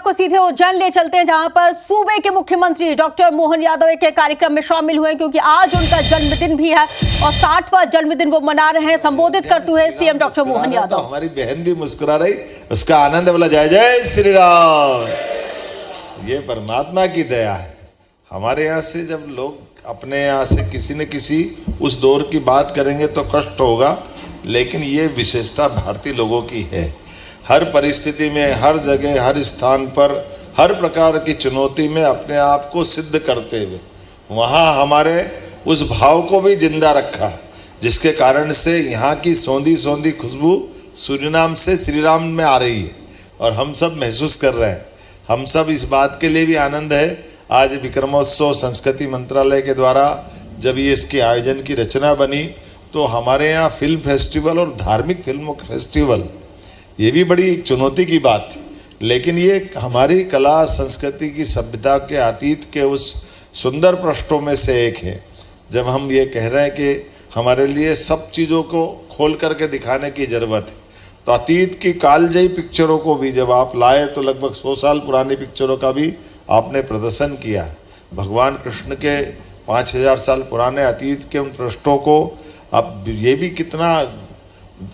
आपको सीधे उज्जैन ले चलते हैं, जहां पर सूबे के मुख्यमंत्री डॉक्टर मोहन यादव एक कार्यक्रम में शामिल हुए, क्योंकि आज उनका जन्मदिन भी है और 60वां जन्मदिन वो मना रहे हैं। संबोधित करते हुए सीएम डॉक्टर मोहन यादव, हमारी बहन भी मुस्कुरा रही, उसका आनंद बोला जय जय श्री राम। ये परमात्मा की दया है। हमारे यहाँ से जब लोग अपने यहाँ से किसी न किसी उस दौर की बात करेंगे तो कष्ट होगा, लेकिन ये विशेषता भारतीय लोगों की है। हर परिस्थिति में, हर जगह, हर स्थान पर, हर प्रकार की चुनौती में अपने आप को सिद्ध करते हुए वहाँ हमारे उस भाव को भी जिंदा रखा, जिसके कारण से यहाँ की सौंधी सौंधी खुशबू सूर्यनाम से श्री राम में आ रही है और हम सब महसूस कर रहे हैं। हम सब इस बात के लिए भी आनंद है, आज विक्रमोत्सव संस्कृति मंत्रालय के द्वारा जब ये इसके आयोजन की रचना बनी तो हमारे यहाँ फिल्म फेस्टिवल और धार्मिक फिल्मों का फेस्टिवल, ये भी बड़ी एक चुनौती की बात थी, लेकिन ये हमारी कला संस्कृति की सभ्यता के अतीत के उस सुंदर पृष्ठों में से एक है। जब हम ये कह रहे हैं कि हमारे लिए सब चीज़ों को खोल करके दिखाने की ज़रूरत है, तो अतीत की कालजयी पिक्चरों को भी जब आप लाए तो लगभग 100 साल पुरानी पिक्चरों का भी आपने प्रदर्शन किया है। भगवान कृष्ण के 5000 साल पुराने अतीत के उन पृष्ठों को, अब ये भी कितना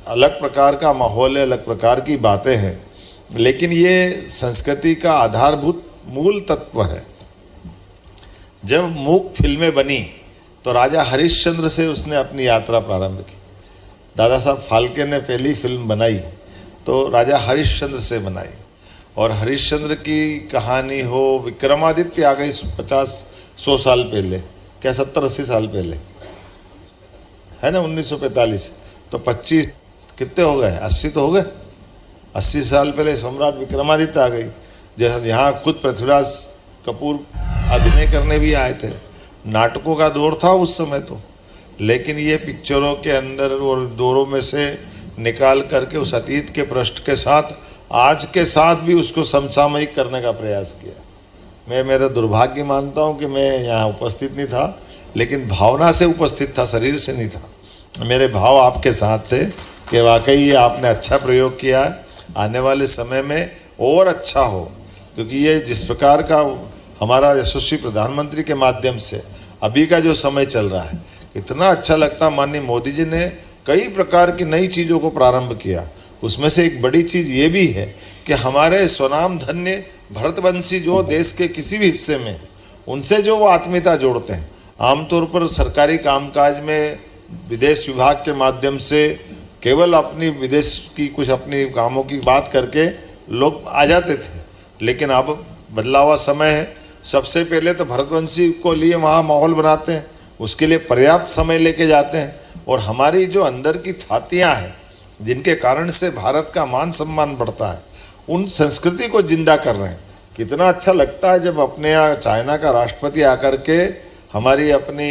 अलग प्रकार का माहौल है, अलग प्रकार की बातें हैं, लेकिन ये संस्कृति का आधारभूत मूल तत्व है। जब मूक फिल्में बनी तो राजा हरिश्चंद्र से उसने अपनी यात्रा प्रारंभ की। दादा साहब फाल्के ने पहली फिल्म बनाई तो राजा हरिश्चंद्र से बनाई, और हरिश्चंद्र की कहानी हो, विक्रमादित्य आ गई 50-100 साल पहले, क्या 70-80 साल पहले है ना, 1945, तो 25 कितने हो गए, 80 तो हो गए। 80 साल पहले सम्राट विक्रमादित्य आ गई, जैसे यहाँ खुद पृथ्वीराज कपूर अभिनय करने भी आए थे। नाटकों का दौर था उस समय तो, लेकिन ये पिक्चरों के अंदर और दौरों में से निकाल करके उस अतीत के पृष्ठ के साथ आज के साथ भी उसको समसामयिक करने का प्रयास किया। मैं मेरा दुर्भाग्य मानता हूँ कि मैं यहाँ उपस्थित नहीं था, लेकिन भावना से उपस्थित था, शरीर से नहीं था। मेरे भाव आपके साथ थे कि वाकई ये आपने अच्छा प्रयोग किया है, आने वाले समय में और अच्छा हो, क्योंकि ये जिस प्रकार का हमारा यशस्वी प्रधानमंत्री के माध्यम से अभी का जो समय चल रहा है, इतना अच्छा लगता। माननीय मोदी जी ने कई प्रकार की नई चीज़ों को प्रारंभ किया, उसमें से एक बड़ी चीज़ ये भी है कि हमारे स्वनाम धन्य भरतवंशी जो देश के किसी भी हिस्से में, उनसे जो वो आत्मीयता जोड़ते हैं। आमतौर पर सरकारी कामकाज में विदेश विभाग के माध्यम से केवल अपनी विदेश की कुछ अपनी कामों की बात करके लोग आ जाते थे, लेकिन अब बदला हुआ समय है। सबसे पहले तो भरतवंशी को लिए वहाँ माहौल बनाते हैं, उसके लिए पर्याप्त समय लेके जाते हैं, और हमारी जो अंदर की थातियाँ हैं जिनके कारण से भारत का मान सम्मान बढ़ता है, उन संस्कृति को जिंदा कर रहे हैं। कितना अच्छा लगता है जब अपने यहाँ चाइना का राष्ट्रपति आकर के हमारी अपनी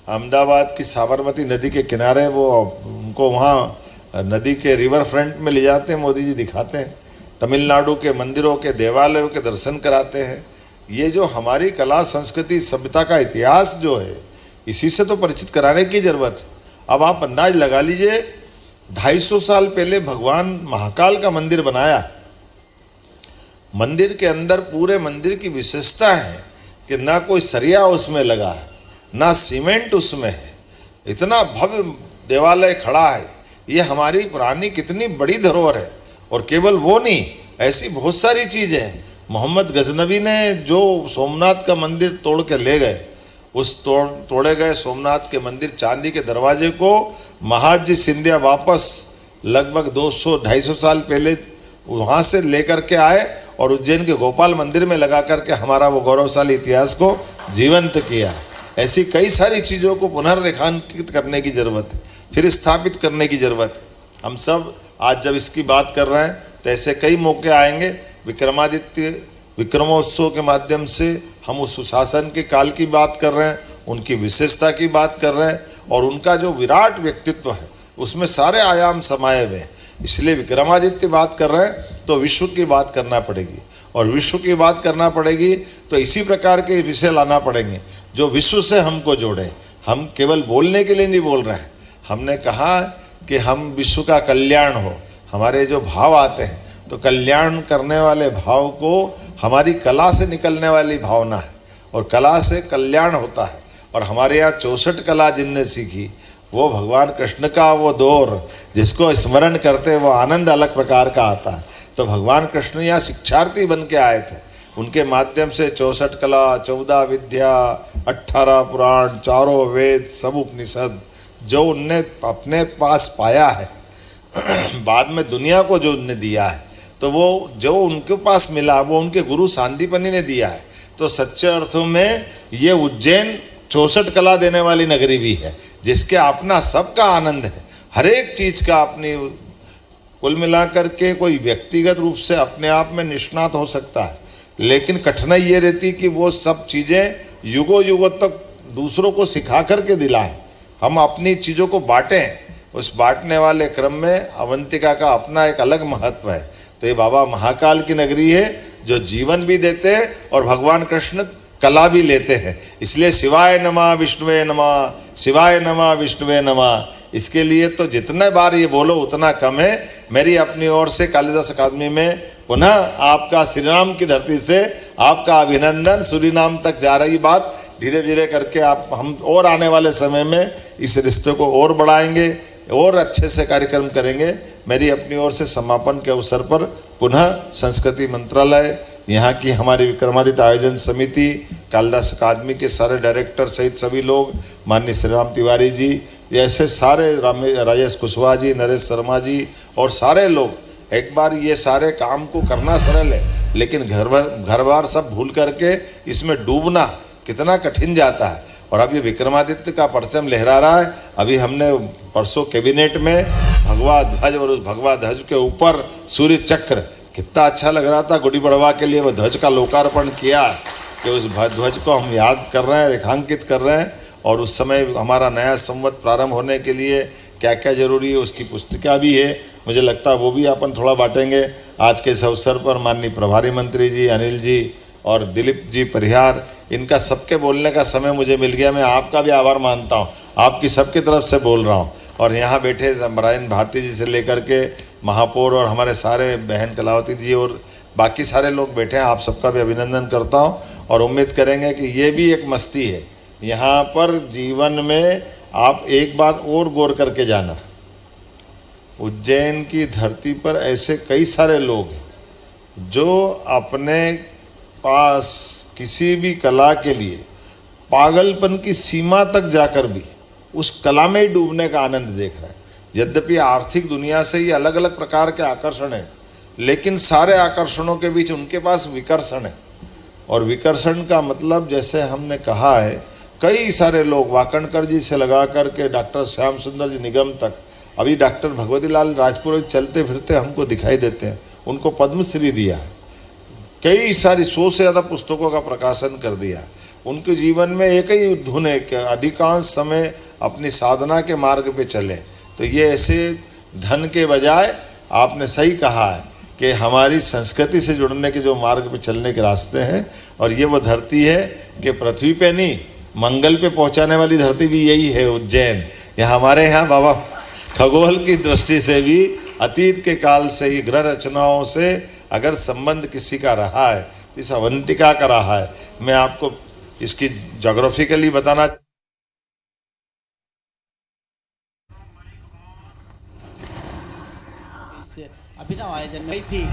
अहमदाबाद की साबरमती नदी के किनारे वो उनको वहाँ नदी के रिवर फ्रंट में ले जाते हैं, मोदी जी दिखाते हैं, तमिलनाडु के मंदिरों के देवालयों के दर्शन कराते हैं। ये जो हमारी कला संस्कृति सभ्यता का इतिहास जो है, इसी से तो परिचित कराने की ज़रूरत है। अब आप अंदाज लगा लीजिए, 250 साल पहले भगवान महाकाल का मंदिर बनाया। मंदिर के अंदर पूरे मंदिर की विशेषता है कि ना कोई सरिया उसमें लगा है, ना सीमेंट उसमें है, इतना भव्य देवालय खड़ा है। ये हमारी पुरानी कितनी बड़ी धरोहर है। और केवल वो नहीं, ऐसी बहुत सारी चीज़ें हैं। मोहम्मद गजनवी ने जो सोमनाथ का मंदिर तोड़ के ले गए, उस तोड़े गए सोमनाथ के मंदिर चांदी के दरवाजे को महाजी सिंधिया वापस लगभग 200-250 साल पहले वहाँ से लेकर के आए और उज्जैन के गोपाल मंदिर में लगा करके हमारा वो गौरवशाली इतिहास को जीवंत किया। ऐसी कई सारी चीज़ों को पुनर्रेखांकित करने की ज़रूरत है, फिर स्थापित करने की ज़रूरत है। हम सब आज जब इसकी बात कर रहे हैं तो ऐसे कई मौके आएंगे। विक्रमादित्य विक्रमोत्सव के माध्यम से हम उस सुशासन के काल की बात कर रहे हैं, उनकी विशेषता की बात कर रहे हैं, और उनका जो विराट व्यक्तित्व है उसमें सारे आयाम समाये हुए हैं। इसलिए विक्रमादित्य बात कर रहे हैं तो विश्व की बात करना पड़ेगी, और विश्व की बात करना पड़ेगी तो इसी प्रकार के विषय लाना पड़ेंगे जो विश्व से हमको जोड़े। हम केवल बोलने के लिए नहीं बोल रहे हैं, हमने कहा कि हम विश्व का कल्याण हो, हमारे जो भाव आते हैं तो कल्याण करने वाले भाव को हमारी कला से निकलने वाली भावना है और कला से कल्याण होता है। और हमारे यहाँ 64 कला जिनने सीखी वो भगवान कृष्ण का वो दौर जिसको स्मरण करते वो आनंद अलग प्रकार का आता है। तो भगवान कृष्ण यहाँ शिक्षार्थी बन के आए थे, उनके माध्यम से 64 कला, 14 विद्या, 18 पुराण, 4 वेद, सब उपनिषद जो उनने अपने पास पाया है बाद में दुनिया को जो उनने दिया है, तो वो जो उनके पास मिला वो उनके गुरु सांदीपनि ने दिया है। तो सच्चे अर्थों में ये उज्जैन 64 कला देने वाली नगरी भी है, जिसके अपना सबका आनंद है, हर एक चीज़ का अपनी। कुल मिलाकर के कोई व्यक्तिगत रूप से अपने आप में निष्णात हो सकता है, लेकिन कठिनाई ये रहती कि वो सब चीज़ें युगों युगों तक दूसरों को सिखा करके दिलाएं। हम अपनी चीज़ों को बांटें, उस बांटने वाले क्रम में अवंतिका का अपना एक अलग महत्व है। तो ये बाबा महाकाल की नगरी है जो जीवन भी देते हैं और भगवान कृष्ण कला भी लेते हैं। इसलिए शिवाय नमः विष्णुवे नमः, शिवाय नमः विष्णुवे नमः। इसके लिए तो जितने बार ये बोलो उतना कम है। मेरी अपनी ओर से कालिदास अकादमी में पुनः आपका श्री राम की धरती से आपका अभिनंदन। सूरीनाम तक जा रही बात धीरे धीरे करके हम और आने वाले समय में इस रिश्ते को और बढ़ाएंगे और अच्छे से कार्यक्रम करेंगे। मेरी अपनी ओर से समापन के अवसर पर पुनः संस्कृति मंत्रालय, यहाँ की हमारी विक्रमादित्य आयोजन समिति, कालिदास अकादमी के सारे डायरेक्टर सहित सभी लोग, माननीय श्री राम तिवारी जी, ऐसे सारे राजेश कुशवाहा जी, नरेश शर्मा जी और सारे लोग, एक बार ये सारे काम को करना सरल है, लेकिन घर बार सब भूल करके इसमें डूबना कितना कठिन जाता है। और अब ये विक्रमादित्य का परचम लहरा रहा है। अभी हमने परसों कैबिनेट में भगवा ध्वज और उस भगवा ध्वज के ऊपर सूर्य चक्र, कितना अच्छा लग रहा था। गुड़ी पड़वा के लिए वो ध्वज का लोकार्पण किया कि उस ध्वज को हम याद कर रहे हैं, रेखांकित कर रहे हैं। और उस समय हमारा नया संवत प्रारंभ होने के लिए क्या क्या जरूरी है उसकी पुस्तिका भी है, मुझे लगता है वो भी अपन थोड़ा बांटेंगे। आज के इस अवसर पर माननीय प्रभारी मंत्री जी अनिल जी और दिलीप जी परिहार, इनका सबके बोलने का समय मुझे मिल गया। मैं आपका भी आभार मानता हूँ, आपकी सबकी तरफ से बोल रहा हूँ। और यहाँ बैठे ब्रायन भारती जी से लेकर के महापौर और हमारे सारे बहन कलावती जी और बाकी सारे लोग बैठे हैं, आप सबका भी अभिनंदन करता हूँ। और उम्मीद करेंगे कि ये भी एक मस्ती है यहाँ पर जीवन में। आप एक बार और गौर करके जाना, उज्जैन की धरती पर ऐसे कई सारे लोग हैं जो अपने पास किसी भी कला के लिए पागलपन की सीमा तक जाकर भी उस कला में ही डूबने का आनंद देख रहे हैं। यद्यपि आर्थिक दुनिया से ही अलग अलग प्रकार के आकर्षण हैं, लेकिन सारे आकर्षणों के बीच उनके पास विकर्षण है। और विकर्षण का मतलब जैसे हमने कहा है, कई सारे लोग वाकणकर जी से लगा करके डॉक्टर श्याम सुंदर जी निगम तक, अभी डॉक्टर भगवती लाल राजपुरोहित चलते फिरते हमको दिखाई देते हैं, उनको पद्मश्री दिया है, कई सारी 100 से ज़्यादा पुस्तकों का प्रकाशन कर दिया। उनके जीवन में एक ही धुन है कि अधिकांश समय अपनी साधना के मार्ग पे चले। तो ये ऐसे धन के बजाय आपने सही कहा है कि हमारी संस्कृति से जुड़ने के जो मार्ग पे चलने के रास्ते हैं। और ये वो धरती है कि पृथ्वी पे नहीं, मंगल पे पहुंचाने वाली धरती भी यही है उज्जैन। यहाँ हमारे यहाँ बाबा खगोल की दृष्टि से भी अतीत के काल से ही ग्रह रचनाओं से अगर संबंध किसी का रहा है, इस अवंतिका का रहा है। मैं आपको इसकी ज्योग्राफिकली बताना अभिनव आयोजन में थी।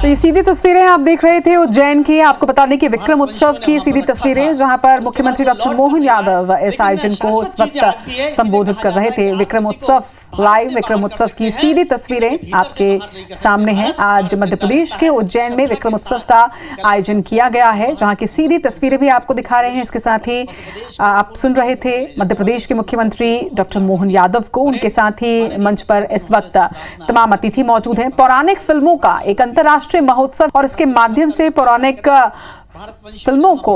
तो ये सीधी तस्वीरें आप देख रहे थे उज्जैन की, आपको बताने की विक्रम उत्सव की सीधी तस्वीरें, जहां पर मुख्यमंत्री डॉक्टर मोहन यादव इस आयोजन को इस वक्त संबोधित कर रहे थे। विक्रम उत्सव लाइव, विक्रम उत्सव की सीधी तस्वीरें आपके सामने हैं। आज मध्य प्रदेश के उज्जैन में विक्रम उत्सव का आयोजन किया गया है, जहां की सीधी तस्वीरें भी आपको दिखा रहे हैं। इसके साथ ही आप सुन रहे थे मध्य प्रदेश के मुख्यमंत्री डॉक्टर मोहन यादव को, उनके साथ ही मंच पर इस वक्त तमाम अतिथि मौजूद हैं। पौराणिक फिल्मों का एक अंतर्राष्ट्रीय महोत्सव और इसके माध्यम से पौराणिक फिल्मों को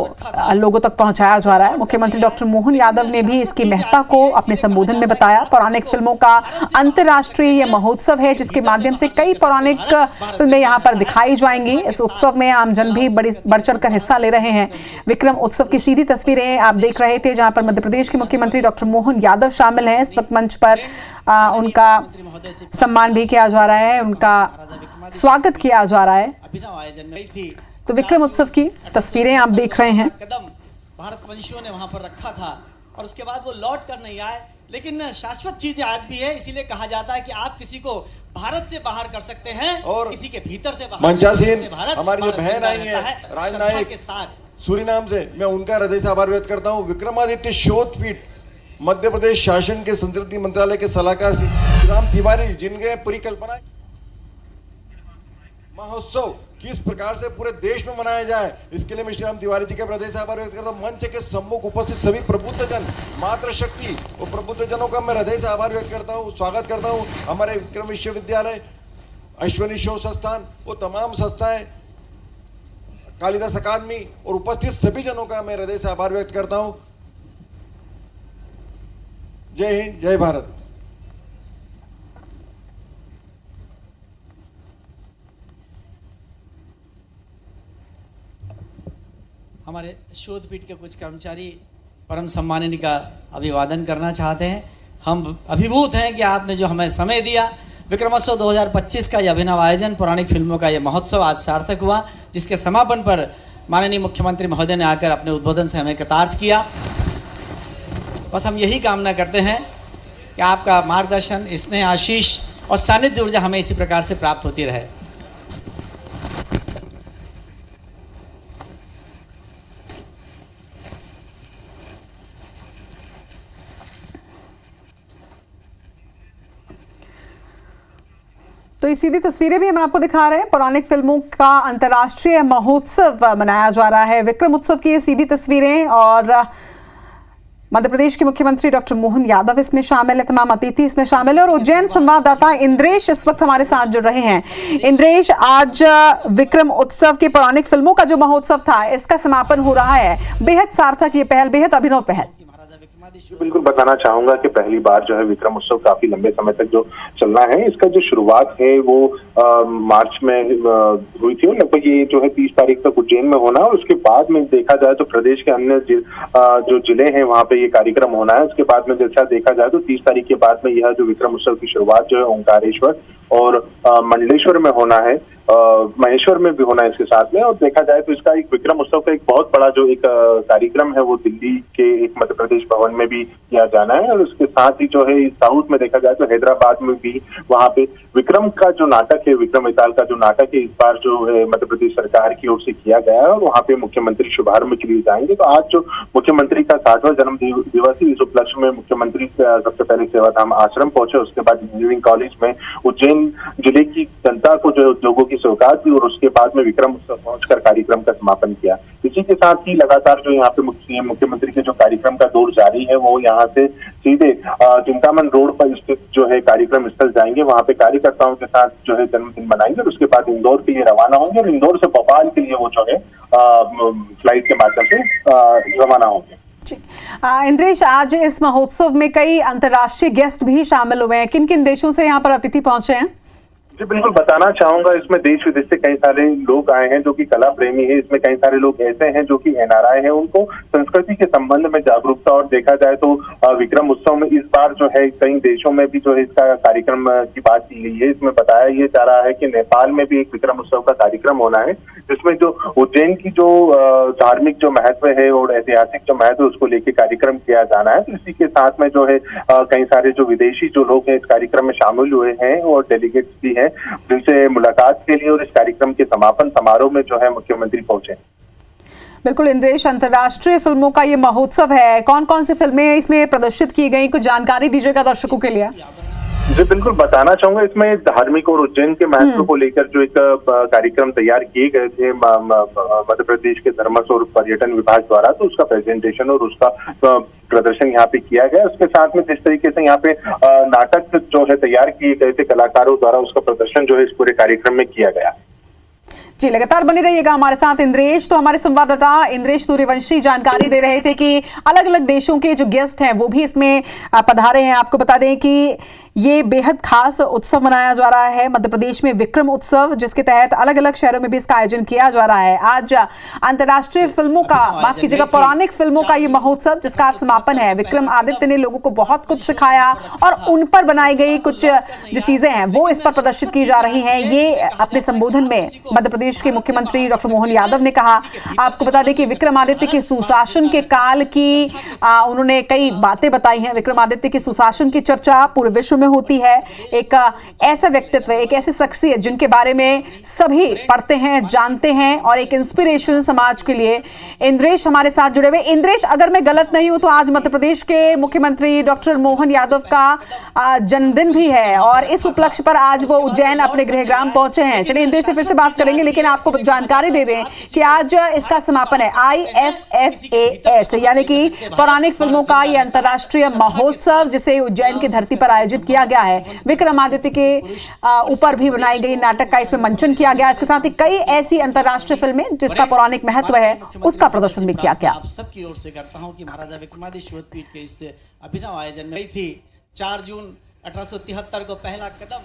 लोगों तक पहुंचाया जा रहा है। मुख्यमंत्री डॉक्टर मोहन यादव ने भी इसकी महत्ता को अपने संबोधन में बताया। पौराणिक फिल्मों का अंतर्राष्ट्रीय ये महोत्सव है, जिसके माध्यम से कई पौराणिक फिल्में यहाँ पर दिखाई जाएंगी। इस उत्सव में आमजन भी बढ़ चढ़कर हिस्सा ले रहे हैं। विक्रम उत्सव की सीधी तस्वीरें आप देख रहे थे, जहाँ पर मध्य प्रदेश के मुख्यमंत्री डॉक्टर मोहन यादव शामिल हैं। इस वक्त मंच पर उनका सम्मान भी किया जा रहा है, उनका स्वागत किया जा रहा है। अभिनव आयोजन में थी। तो विक्रम उत्सव की तस्वीरें आप देख रहे हैं। कदम भारत वंशियों ने वहां पर रखा था और उसके बाद वो लौट कर नहीं आए, लेकिन शाश्वत चीजें आज भी है। इसीलिए कहा जाता है कि आप किसी को भारत से बाहर कर सकते हैं और किसी के भीतर से बाहर। मंचासीन हमारी जो बहन आई है राजनायक के साथ सूरीनाम से, मैं उनका हृदय से आभार व्यक्त करता हूँ। विक्रमादित्य शोधपीठ मध्य प्रदेश शासन के संस्कृति मंत्रालय के सलाहकार श्री राम तिवारी, जिनके परिकल्पना महोत्सव किस प्रकार से पूरे देश में मनाया जाए, इसके लिए मैं श्री राम तिवारी जी के हृदय से आभार व्यक्त करता हूँ। मंच के सम्मुख उपस्थित सभी प्रबुद्धजन, मातृशक्ति और प्रबुद्धजनों का मैं हृदय से आभार व्यक्त करता हूँ, स्वागत करता हूँ। हमारे विक्रम विश्वविद्यालय, अश्वनी शोध संस्थान, वो तमाम संस्थाएं, कालिदास अकादमी और उपस्थित सभी जनों का मैं हृदय से आभार व्यक्त करता हूँ। जय हिंद, जय भारत। हमारे शोधपीठ के कुछ कर्मचारी परम सम्माननीय का अभिवादन करना चाहते हैं। हम अभिभूत हैं कि आपने जो हमें समय दिया। विक्रमोत्सव 2025 का यह अभिनव आयोजन, पौराणिक फिल्मों का यह महोत्सव आज सार्थक हुआ, जिसके समापन पर माननीय मुख्यमंत्री महोदय ने आकर अपने उद्बोधन से हमें कृतार्थ किया। बस हम यही कामना करते हैं कि आपका मार्गदर्शन, स्नेह, आशीष और सानिध्य ऊर्जा हमें इसी प्रकार से प्राप्त होती रहे। तो ये सीधी तस्वीरें भी हम आपको दिखा रहे हैं। पौराणिक फिल्मों का अंतर्राष्ट्रीय महोत्सव मनाया जा रहा है, विक्रम उत्सव की ये सीधी तस्वीरें, और मध्य प्रदेश के मुख्यमंत्री डॉक्टर मोहन यादव इसमें शामिल है, तमाम अतिथि इसमें शामिल है। और उज्जैन संवाददाता इंद्रेश इस वक्त हमारे साथ जुड़ रहे हैं। इंद्रेश, आज विक्रम उत्सव के पौराणिक फिल्मों का जो महोत्सव था, इसका समापन हो रहा है। बेहद सार्थक ये पहल, बेहद अभिनव पहल। बिल्कुल बताना चाहूंगा कि पहली बार जो है विक्रम उत्सव काफी लंबे समय तक जो चलना है, इसका जो शुरुआत है वो मार्च में हुई थी और लगभग ये जो है 30 तारीख तक उज्जैन में होना है। और उसके बाद में देखा जाए तो प्रदेश के अन्य जो जिले हैं वहाँ पे ये कार्यक्रम होना है। उसके बाद में जैसा देखा जाए तो 30 तारीख के बाद में यह जो विक्रम उत्सव की शुरुआत जो है ओंकारेश्वर और मंडलेश्वर में होना है, महेश्वर में भी होना है इसके साथ में। और देखा जाए तो इसका एक विक्रम उत्सव का एक बहुत बड़ा जो एक कार्यक्रम है वो दिल्ली के एक मध्य प्रदेश भवन में भी किया जाना है। और उसके साथ ही जो है साउथ में देखा जाए तो हैदराबाद में भी वहाँ पे विक्रम का जो नाटक है, विक्रम वेताल का जो नाटक है, इस बार जो है मध्य प्रदेश सरकार की ओर से किया गया है और वहाँ पे मुख्यमंत्री शुभारंभ के लिए जाएंगे। तो आज जो मुख्यमंत्री का 60वां जन्म दिवस है, इस उपलक्ष्य में मुख्यमंत्री सबसे पहले सेवाधाम आश्रम पहुंचे, उसके बाद इंजीनियरिंग कॉलेज में उज्जैन जिले की जनता को जो उद्योगों की सौगात दी और उसके बाद में विक्रम उत्सव पहुंचकर कार्यक्रम का समापन किया। इसी के साथ ही लगातार जो यहाँ पे मुख्यमंत्री के जो कार्यक्रम का दौर जारी है, वो यहाँ से सीधे चिंतामन रोड पर स्थित जो है कार्यक्रम स्थल जाएंगे, वहाँ पे कार्यकर्ताओं के साथ जो है जन्मदिन मनाएंगे और उसके बाद इंदौर के लिए रवाना होंगे और इंदौर से भोपाल के लिए वो जो है फ्लाइट के माध्यम से रवाना होंगे। इंद्रेश, आज इस महोत्सव में कई अंतर्राष्ट्रीय गेस्ट भी शामिल हुए हैं। किन किन देशों से यहाँ पर अतिथि पहुंचे हैं? जी बिल्कुल बताना चाहूंगा, इसमें देश विदेश से कई सारे लोग आए हैं जो कि कला प्रेमी है। इसमें कई सारे लोग ऐसे हैं जो कि एनआरआई है, उनको संस्कृति के संबंध में जागरूकता। और देखा जाए तो विक्रम उत्सव में इस बार जो है कई देशों में भी जो है इसका कार्यक्रम की बात की गई है। इसमें बताया ये जा रहा है कि नेपाल में भी एक विक्रम उत्सव का कार्यक्रम होना है, जिसमें जो उज्जैन की जो धार्मिक जो महत्व है और ऐतिहासिक जो महत्व है उसको लेकर कार्यक्रम किया जाना है। तो इसी के साथ में जो है कई सारे जो विदेशी जो लोग हैं इस कार्यक्रम में शामिल हुए हैं और डेलीगेट्स भी हैं, जिनसे मुलाकात के लिए और इस कार्यक्रम के समापन समारोह में जो है मुख्यमंत्री पहुंचे। बिल्कुल इंद्रेश, अंतर्राष्ट्रीय फिल्मों का ये महोत्सव है, कौन कौन सी फिल्में इसमें प्रदर्शित की गई, कुछ जानकारी दीजिएगा दर्शकों के लिए। जी बिल्कुल बताना चाहूंगा, इसमें धार्मिक और उज्जैन के महत्व को लेकर जो एक कार्यक्रम तैयार किए गए थे मध्य प्रदेश के धर्मस्व और पर्यटन विभाग द्वारा, तो उसका प्रेजेंटेशन और उसका प्रदर्शन यहाँ पे किया गया। उसके साथ में जिस तरीके से यहाँ पे नाटक जो है तैयार किए गए थे कलाकारों द्वारा, उसका प्रदर्शन जो है इस पूरे कार्यक्रम में किया गया। जी लगातार बने रहिएगा हमारे साथ इंद्रेश। तो हमारे संवाददाता इंद्रेश सूर्यवंशी जानकारी दे रहे थे कि अलग अलग देशों के जो गेस्ट हैं वो भी इसमें पधारे हैं। आपको बता दें कि ये बेहद खास उत्सव मनाया जा रहा है मध्य प्रदेश में, विक्रम उत्सव, जिसके तहत अलग अलग शहरों में भी इसका आयोजन किया जा रहा है। आज अंतर्राष्ट्रीय फिल्मों का, माफ कीजिएगा, पौराणिक फिल्मों का ये महोत्सव जिसका आज समापन है। विक्रमादित्य ने लोगों को बहुत कुछ सिखाया और उन पर बनाई गई कुछ जो चीजें हैं वो इस पर प्रदर्शित की जा रही हैं। ये अपने संबोधन में मध्य प्रदेश के मुख्यमंत्री डॉक्टर मोहन यादव ने कहा। आपको बता दें कि विक्रमादित्य के सुशासन के काल की उन्होंने कई बातें बताई हैं। विक्रमादित्य के सुशासन की चर्चा पूरे विश्व में होती है। एक ऐसा व्यक्तित्व, एक ऐसी शख्सियत जिनके बारे में सभी पढ़ते हैं, जानते हैं और एक इंस्पिरेशन समाज के लिए। इंद्रेश हमारे साथ जुड़े हुए। इंद्रेश, अगर मैं गलत नहीं हूं तो आज मध्य प्रदेश के मुख्यमंत्री डॉक्टर मोहन यादव का जन्मदिन भी है और इस उपलक्ष्य पर आज वो उज्जैन अपने गृहग्राम पहुंचे हैं। चलिए इंद्रेश से फिर से बात करेंगे, लेकिन आपको जानकारी दे दें कि आज इसका समापन है। IFFAS यानी कि पौराणिक फिल्मों का ये अंतर्राष्ट्रीय महोत्सव जिसे उज्जैन की धरती पर आयोजित किया गया है। विक्रमादित्य के ऊपर भी बनाई गई नाटक का इसमें मंचन किया गया। इसके साथ ही कई ऐसी अंतर्राष्ट्रीय फिल्में जिसका पौराणिक महत्व है उसका प्रदर्शन भी किया गया। आप सबकी ओर से करता हूं कि महाराजा विक्रमादित्य शोधपीठ के इस अभिनव आयोजन में थी 4 जून 1873 को पहला कदम